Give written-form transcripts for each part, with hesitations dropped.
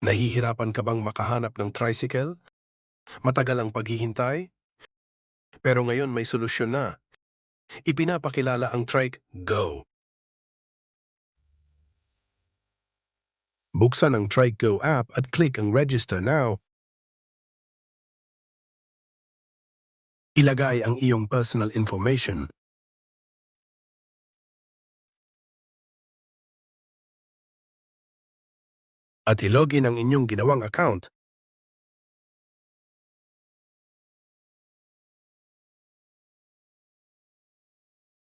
Nahihirapan ka bang makahanap ng tricycle? Matagal ang paghihintay? Pero ngayon may solusyon na. Ipinapakilala ang Trike Go. Buksan ang Trike Go app at click ang Register Now. Ilagay ang iyong personal information at ilogin ang inyong ginawang account.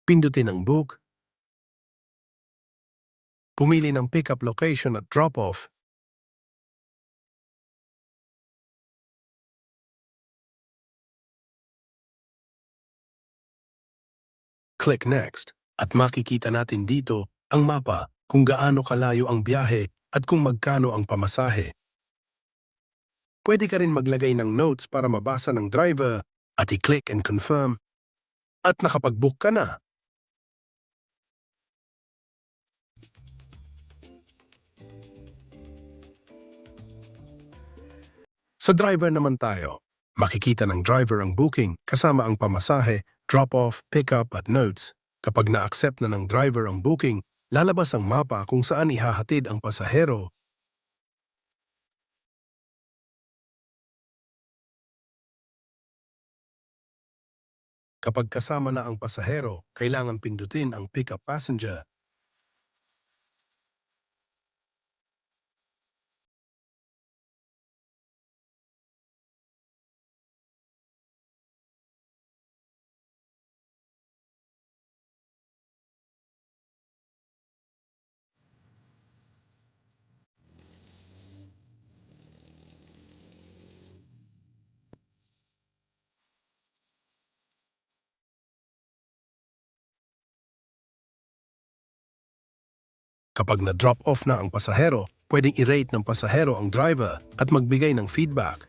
Pindutin ang book, pumili ng pickup location at drop-off. Click Next at makikita natin dito ang mapa kung gaano kalayo ang biyahe at kung magkano ang pamasahe. Pwede ka rin maglagay ng notes para mabasa ng driver at i-click and confirm at nakapag-book ka na. Sa driver naman tayo. Makikita ng driver ang booking kasama ang pamasahe, drop-off, pick-up at notes. Kapag na-accept na ng driver ang booking, lalabas ang mapa kung saan ihahatid ang pasahero. Kapag kasama na ang pasahero, kailangan pindutin ang pick-up passenger. Kapag na-drop off na ang pasahero, pwedeng i-rate ng pasahero ang driver at magbigay ng feedback.